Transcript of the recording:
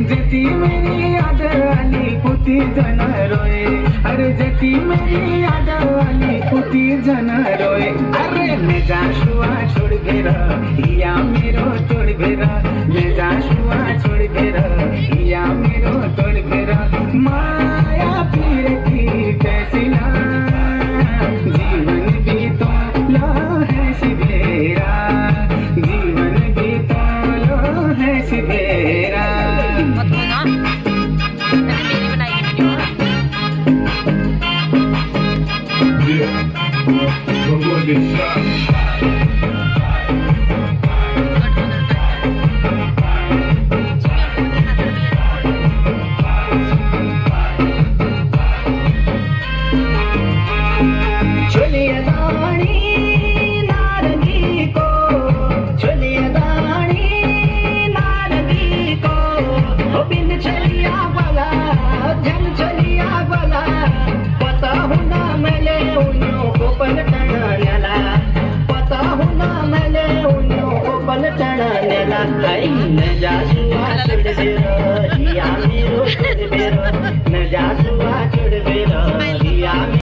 जती मेरी याद आली पुती जन रोए, अरे जती मेरी याद आली पुती जन रोए। अरे मैं जाशुआ छोड़ बेरा या मेरो तोड़ बेरा, मैं जाशुआ छोड़ बेरा या मेरो तोड़ बेरा। माया पीर की कैसी ना जीवन भी तो लो है सिबेरा, जीवन भी तो लो है सिबेरा। जाशुआ छोड़ दे